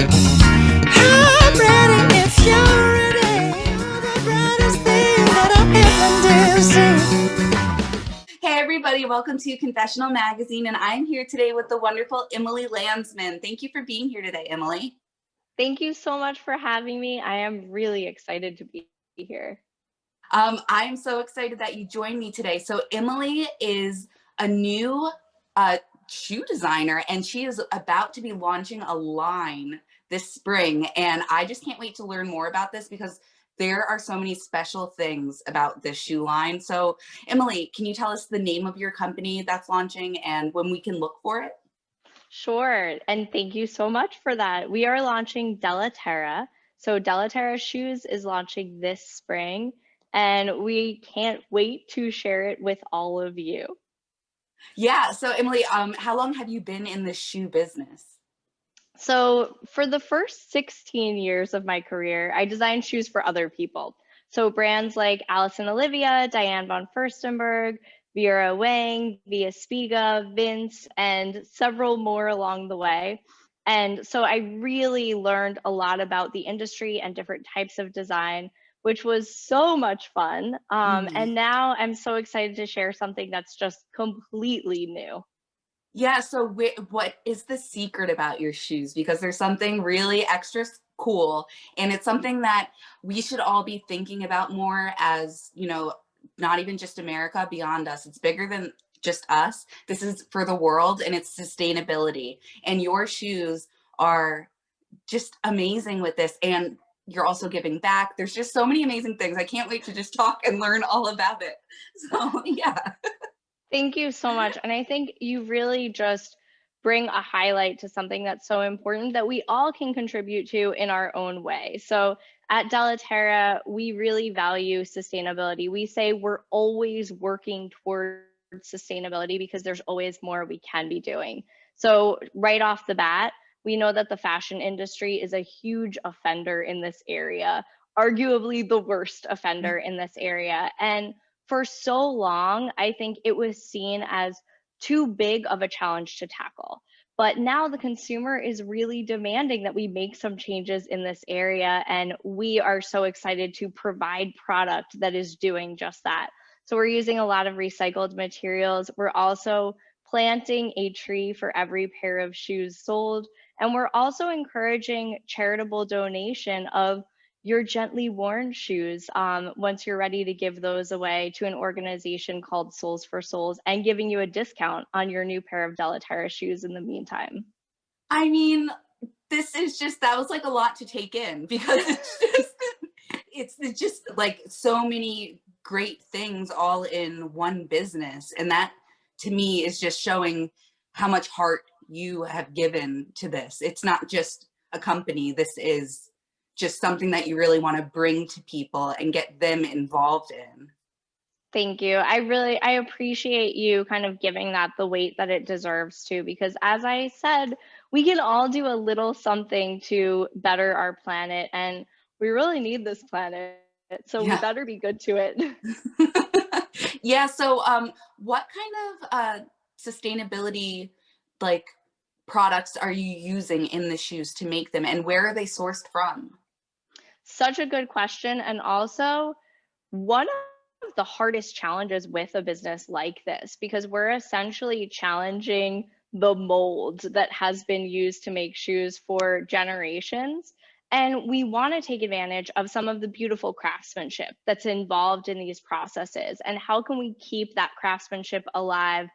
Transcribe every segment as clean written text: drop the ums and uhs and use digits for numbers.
I'm ready if you're ready. You're the brightest thing that I ever did see. Hey everybody, welcome to Confessional Magazine, and I'm here today with the wonderful Emily Landsman. Thank you for being here today, Emily. Thank you so much for having me. I am really excited to be here. I'm so excited that you joined me today. So Emily is a new shoe designer, and she is about to be launching a line this spring, and I just can't wait to learn more about this because there are so many special things about this shoe line. So Emily, can you tell us the name of your company that's launching and when we can look for it? Sure, and thank you so much for that. We are launching Della Terra. So Della Terra Shoes is launching this spring, and we can't wait to share it with all of you. Yeah. So Emily, how long have you been in the shoe business? So for the first 16 years of my career, I designed shoes for other people. So brands like Alice and Olivia, Diane von Furstenberg, Vera Wang, Via Spiga, Vince, and several more along the way. And so I really learned a lot about the industry and different types of design, which was so much fun. Mhm. And now I'm so excited to share something that's just completely new. Yeah. So what is the secret about your shoes? Because there's something really extra cool, and it's something that we should all be thinking about more as, not even just America, beyond us. It's bigger than just us. This is for the world, and it's sustainability. And your shoes are just amazing with this. And you're also giving back. There's just so many amazing things. I can't wait to just talk and learn all about it. So, yeah. Thank you so much. And I think you really just bring a highlight to something that's so important that we all can contribute to in our own way. So at Della Terra, we really value sustainability. We say we're always working towards sustainability because there's always more we can be doing. So right off the bat, we know that the fashion industry is a huge offender in this area, arguably the worst offender in this area. And for so long, I think it was seen as too big of a challenge to tackle. But now the consumer is really demanding that we make some changes in this area. And we are so excited to provide product that is doing just that. So we're using a lot of recycled materials. We're also planting a tree for every pair of shoes sold. And we're also encouraging charitable donation of your gently worn shoes once you're ready to give those away to an organization called Souls for Souls and giving you a discount on your new pair of Della Terra shoes in the meantime. I mean, this is just that was like a lot to take in because it's just like so many great things all in one business, and that to me is just showing how much heart you have given to this. It's not just a company. This is just something that you really want to bring to people and get them involved in. Thank you. I appreciate you kind of giving that the weight that it deserves too, because as I said, we can all do a little something to better our planet, and we really need this planet. So we Yeah. better be good to it. Yeah. So, what kind of sustainability like products are you using in the shoes to make them, and where are they sourced from? Such a good question. And also, one of the hardest challenges with a business like this, because we're essentially challenging the mold that has been used to make shoes for generations. And we want to take advantage of some of the beautiful craftsmanship that's involved in these processes. And how can we keep that craftsmanship alive?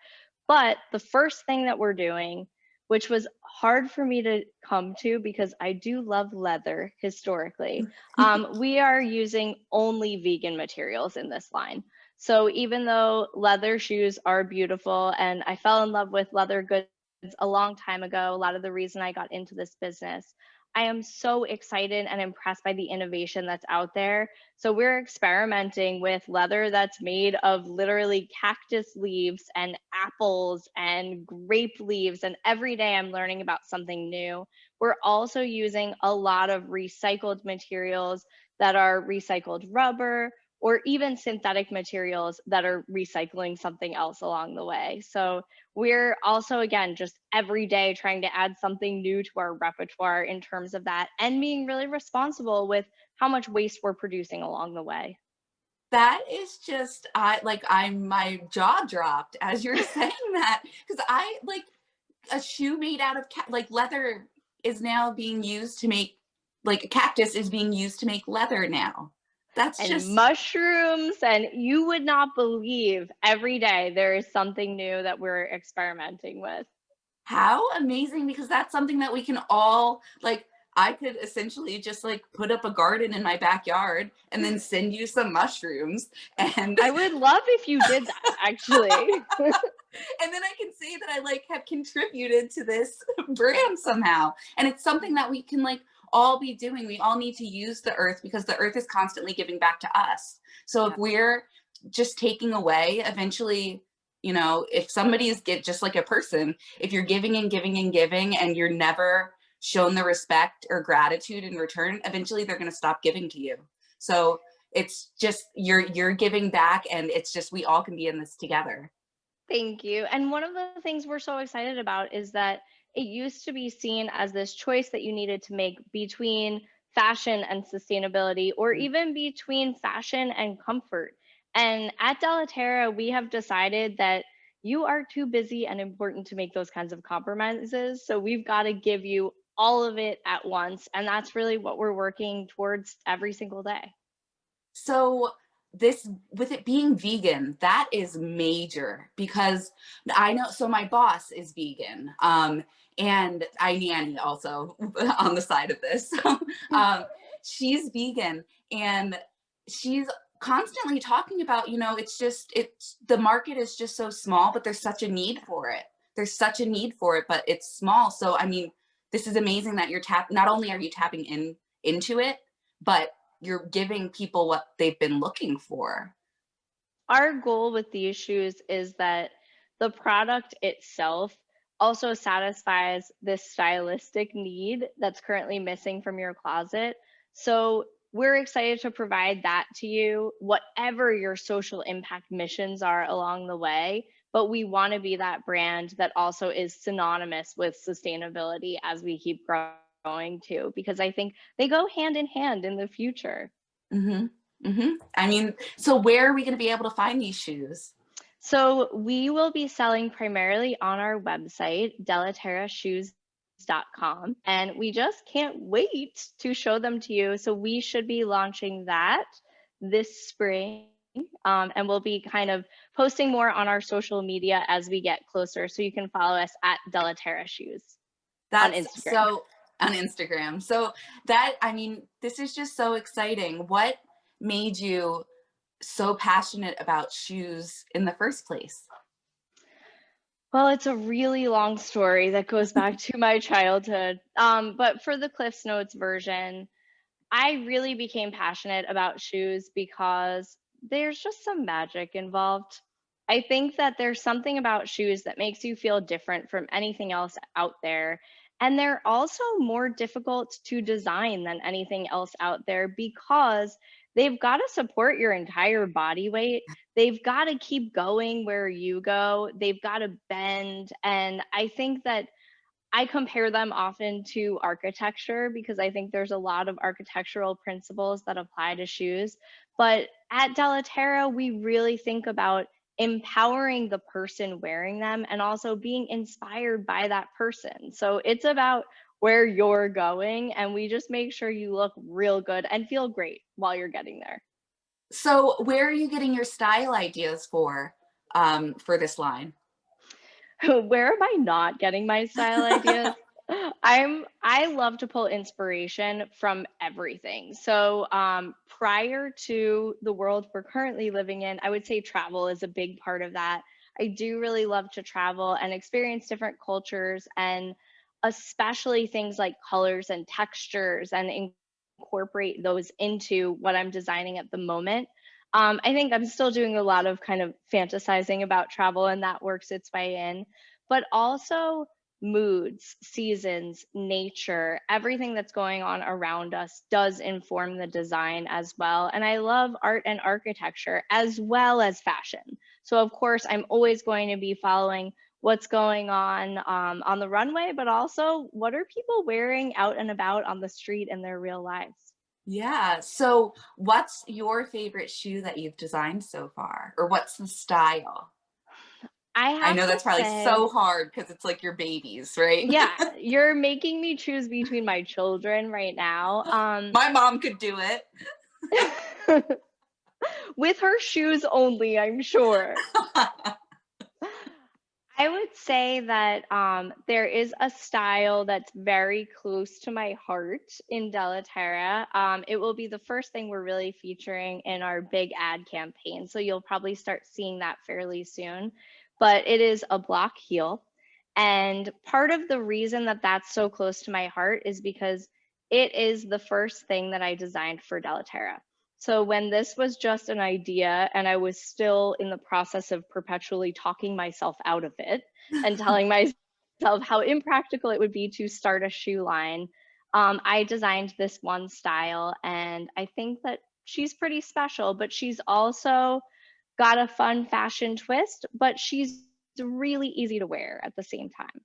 But the first thing that we're doing, which was hard for me to come to because I do love leather historically, we are using only vegan materials in this line. So even though leather shoes are beautiful and I fell in love with leather goods a long time ago, a lot of the reason I got into this business, I am so excited and impressed by the innovation that's out there. So we're experimenting with leather that's made of literally cactus leaves and apples and grape leaves. And every day I'm learning about something new. We're also using a lot of recycled materials that are recycled rubber, or even synthetic materials that are recycling something else along the way. So we're also, again, just every day trying to add something new to our repertoire in terms of that, and being really responsible with how much waste we're producing along the way. That is just I'm my jaw dropped as you're saying that, because I like a shoe made out of like leather is now being used to make, like a cactus is being used to make leather now. That's And just mushrooms, and you would not believe, every day there is something new that we're experimenting with. how amazing, because that's something that we can all like. I could essentially just like put up a garden in my backyard and then send you some mushrooms, and I would love if you did that, actually. and then I can say that I like have contributed to this brand somehow. And it's something that we can like all be doing. We all need to use the earth because the earth is constantly giving back to us. So if Yeah. we're just taking away, eventually, if somebody is just like a person, if you're giving and giving and giving and you're never shown the respect or gratitude in return, eventually they're going to stop giving to you. So it's just you're giving back, and it's just we all can be in this together. Thank you. And one of the things we're so excited about is that it used to be seen as this choice that you needed to make between fashion and sustainability, or even between fashion and comfort. And at Della Terra, we have decided that you are too busy and important to make those kinds of compromises. So we've got to give you all of it at once. And that's really what we're working towards every single day. So this, with it being vegan, that is major, because I know, so my boss is vegan, and I nanny also on the side of this. So she's vegan, and she's constantly talking about, it's the market is just so small, but there's such a need for it. There's such a need for it, but it's small. So I mean, this is amazing that not only are you tapping into it, but you're giving people what they've been looking for. Our goal with these shoes is that the product itself also satisfies this stylistic need that's currently missing from your closet. So we're excited to provide that to you, whatever your social impact missions are along the way. But we want to be that brand that also is synonymous with sustainability as we keep growing too, because I think they go hand in hand in the future. Mm-hmm. Mm-hmm. I mean, so where are we going to be able to find these shoes? So we will be selling primarily on our website, delaterrashoes.com, and we just can't wait to show them to you. So we should be launching that this spring. And we'll be kind of posting more on our social media as we get closer. So you can follow us at Della Terra Shoes on That's Instagram. so on Instagram. So that, I mean, this is just so exciting. What made you so passionate about shoes in the first place? Well, it's a really long story that goes back to my childhood. But for the Cliffs Notes version, I really became passionate about shoes because there's just some magic involved. I think that there's something about shoes that makes you feel different from anything else out there. And they're also more difficult to design than anything else out there because they've got to support your entire body weight. They've got to keep going where you go. They've got to bend. And I think that I compare them often to architecture because I think there's a lot of architectural principles that apply to shoes. But at Della Terra, we really think about empowering the person wearing them and also being inspired by that person. So it's about where you're going, and we just make sure you look real good and feel great while you're getting there. So where are you getting your style ideas for this line? Where am I not getting my style ideas? I love to pull inspiration from everything. So prior to the world we're currently living in, I would say travel is a big part of that. I do really love to travel and experience different cultures, and especially things like colors and textures, and incorporate those into what I'm designing at the moment. I think I'm still doing a lot of kind of fantasizing about travel, and that works its way in. But also, moods, seasons, nature, everything that's going on around us does inform the design as well. And I love art and architecture as well as fashion. So of course, I'm always going to be following what's going on the runway, but also what are people wearing out and about on the street in their real lives. Yeah. So, what's your favorite shoe that you've designed so far? Or what's the style? I I have know to that's probably say, so hard because it's like your babies, right? yeah, you're making me choose between my children right now. My mom could do it. With her shoes only, I'm sure. I would say that there is a style that's very close to my heart in Della Terra. It will be the first thing we're really featuring in our big ad campaign. So you'll probably start seeing that fairly soon. But it is a block heel. And part of the reason that that's so close to my heart is because it is the first thing that I designed for Della Terra. So when this was just an idea and I was still in the process of perpetually talking myself out of it and telling myself how impractical it would be to start a shoe line, I designed this one style and I think that she's pretty special, but she's also got a fun fashion twist, but she's really easy to wear at the same time.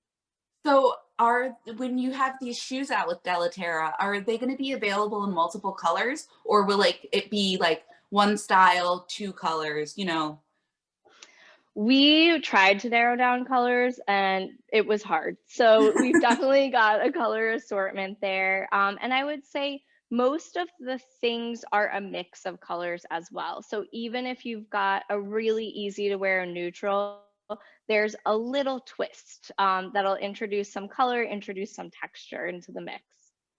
So, are when you have these shoes out with Della Terra, are they going to be available in multiple colors, or will like it be like one style, two colors? We tried to narrow down colors and it was hard. So we've definitely got a color assortment there. And I would say most of the things are a mix of colors as well. So even if you've got a really easy to wear neutral, there's a little twist that'll introduce some color, introduce some texture into the mix.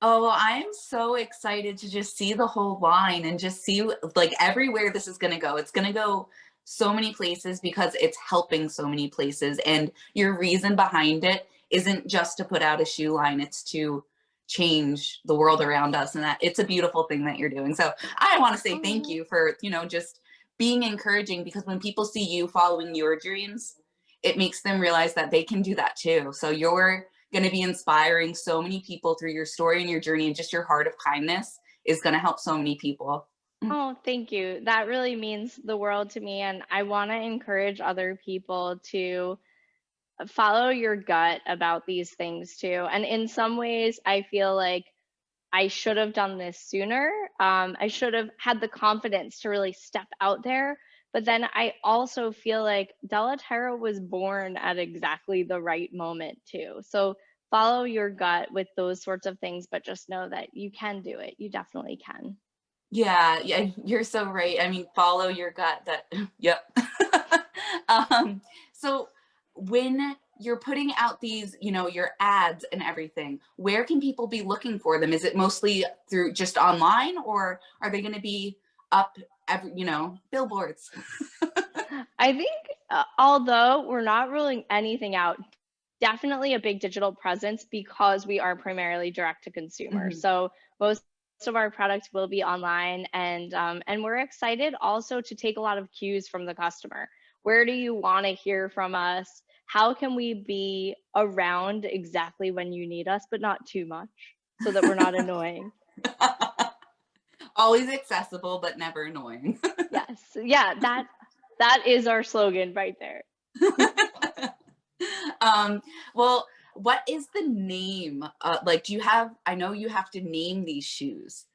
Oh, I am so excited to just see the whole line and just see like everywhere this is going to go. It's going to go so many places because it's helping so many places. And your reason behind it isn't just to put out a shoe line, it's to change the world around us. And that it's a beautiful thing that you're doing. So I want to say thank Oh, you for, just being encouraging because when people see you following your dreams, it makes them realize that they can do that too. So you're going to be inspiring so many people through your story and your journey, and just your heart of kindness is going to help so many people. oh, thank you. That really means the world to me. And I want to encourage other people to follow your gut about these things too. And in some ways, I feel like I should have done this sooner. I should have had the confidence to really step out there. But then I also feel like Della Terra was born at exactly the right moment too. So follow your gut with those sorts of things, but just know that you can do it. You definitely can. Yeah, yeah, you're so right. I mean, follow your gut. That, yep. So when you're putting out these, your ads and everything, where can people be looking for them? Is it mostly through just online, or are they going to be up billboards? I think, although we're not ruling anything out, definitely a big digital presence because we are primarily direct to consumer. Mhm. So most of our products will be online, and we're excited also to take a lot of cues from the customer. Where do you want to hear from us? How can we be around exactly when you need us, but not too much, so that we're not annoying? Always accessible, but never annoying. Yes, yeah, that is our slogan right there. um, well, what is the name? Like, do you have, I know you have to name these shoes.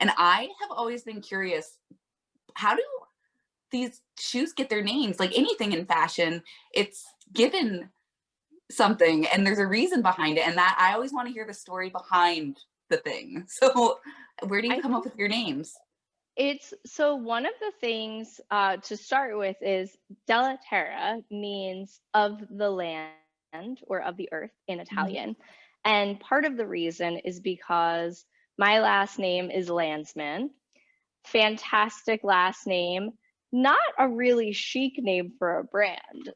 And I have always been curious, how do these shoes get their names? Like anything in fashion, it's given something and there's a reason behind it. And that I always want to hear the story behind the thing. So, where do you I come up think with your names? it's so one of the things to start with is Della Terra means of the land or of the earth in Mhm. Italian. And part of the reason is because my last name is Landsman. Fantastic last name, not a really chic name for a brand.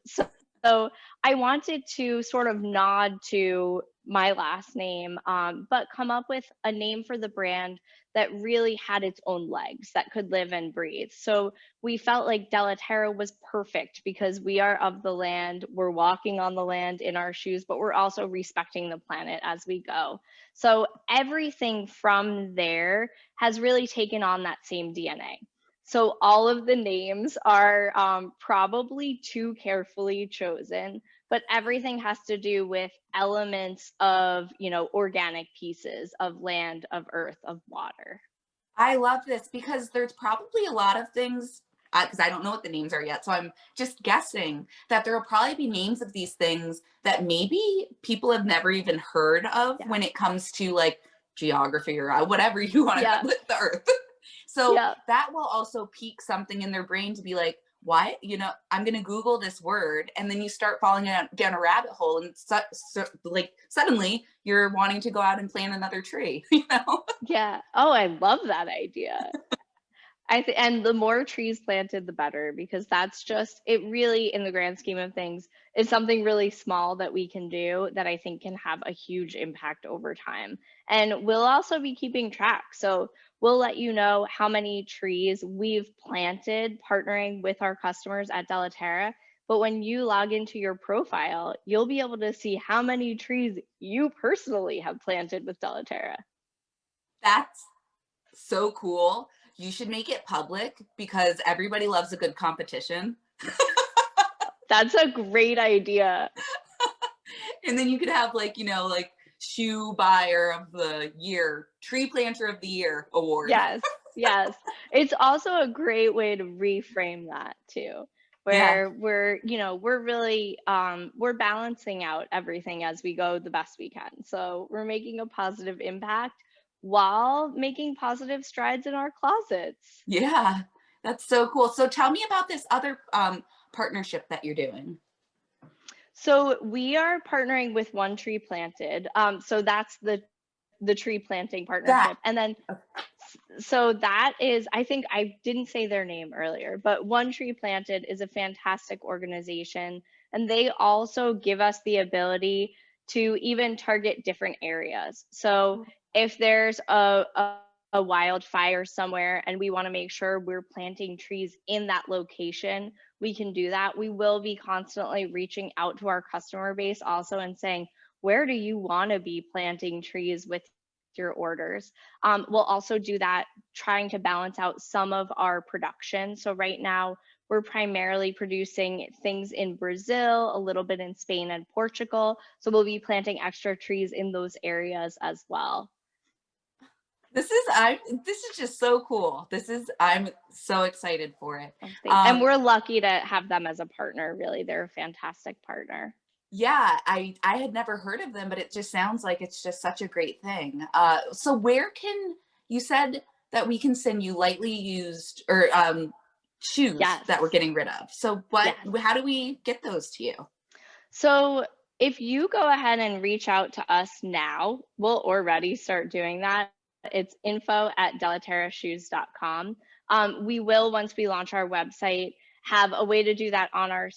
So I wanted to sort of nod to my last name, but come up with a name for the brand that really had its own legs that could live and breathe. So we felt like Della Terra was perfect because we are of the land, we're walking on the land in our shoes, but we're also respecting the planet as we go. So everything from there has really taken on that same DNA. So all of the names are probably too carefully chosen, but everything has to do with elements of, organic pieces of land, of earth, of water. I love this because there's probably a lot of things, because I don't know what the names are yet. So I'm just guessing that there will probably be names of these things that maybe people have never even heard of Yeah. when it comes to like geography or whatever you want to Yeah. call it, the earth. So Yeah. that will also pique something in their brain to be like, why, I'm going to Google this word. And then you start falling down a rabbit hole. And like suddenly you're wanting to go out and plant another tree, Yeah. Oh, I love that idea. And the more trees planted, the better, because that's just, it really, in the grand scheme of things, is something really small that we can do that I think can have a huge impact over time. And we'll also be keeping track. So we'll let you know how many trees we've planted partnering with our customers at Della Terra. But when you log into your profile, you'll be able to see how many trees you personally have planted with Della Terra. That's so cool. You should make it public because everybody loves a good competition. That's a great idea. And then you could have like, like shoe buyer of the year, tree planter of the year award. Yes, yes. It's also a great way to reframe that too, Yeah. where we're really we're balancing out everything as we go the best we can. So we're making a positive impact while making positive strides in our closets. Yeah. That's so cool. So tell me about this other partnership that you're doing. So we are partnering with One Tree Planted. So that's the tree planting partnership. And then so that is, I think I didn't say their name earlier, but One Tree Planted is a fantastic organization. And they also give us the ability to even target different areas. So if there's a wildfire somewhere and we want to make sure we're planting trees in that location, we can do that. We will be constantly reaching out to our customer base also and saying, where do you want to be planting trees with your orders? We'll also do that, trying to balance out some of our production. So right now, we're primarily producing things in Brazil, a little bit in Spain and Portugal. So we'll be planting extra trees in those areas as well. This is just so cool. I'm so excited for it. And we're lucky to have them as a partner. Really, they're a fantastic partner. Yeah, I had never heard of them, but it just sounds like it's just such a great thing. So where can you said that we can send you lightly used or shoes that we're getting rid of. So how do we get those to you? So if you go ahead and reach out to us now, we'll already start doing that. It's info@dellaterrashoes.com. We will, once we launch our website, have a way to do that on our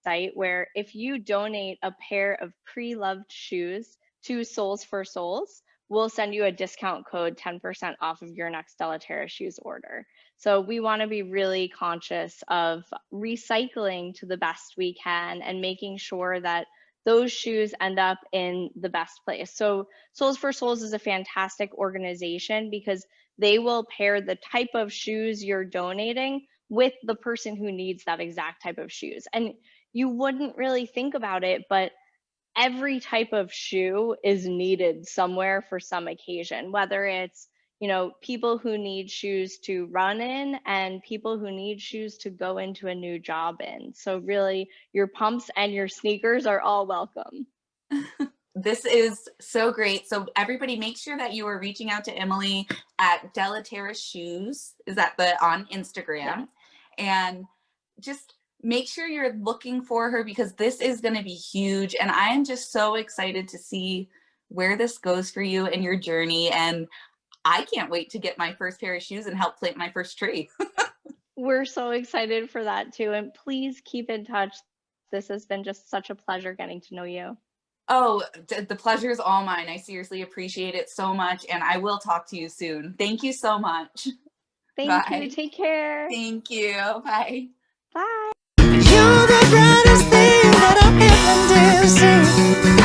site, where if you donate a pair of pre-loved shoes to Soles for Souls, we'll send you a discount code 10% off of your next Della Terra shoes order. So we want to be really conscious of recycling to the best we can and making sure that those shoes end up in the best place. So Soles for Souls is a fantastic organization because they will pair the type of shoes you're donating with the person who needs that exact type of shoes. And you wouldn't really think about it, but every type of shoe is needed somewhere for some occasion, whether it's, people who need shoes to run in and people who need shoes to go into a new job in. So really, your pumps and your sneakers are all welcome. This is so great. So everybody, make sure that you are reaching out to Emily at Della Terra Shoes. Is that on Instagram? And just make sure you're looking for her because this is going to be huge. And I am just so excited to see where this goes for you and your journey. And I can't wait to get my first pair of shoes and help plant my first tree. We're so excited for that too. And please keep in touch. This has been just such a pleasure getting to know you. Oh, the pleasure is all mine. I seriously appreciate it so much, and I will talk to you soon. Thank you so much. Thank you. Bye. Take care. Thank you. Bye. Bye. You're the brightest thing that I ever did see.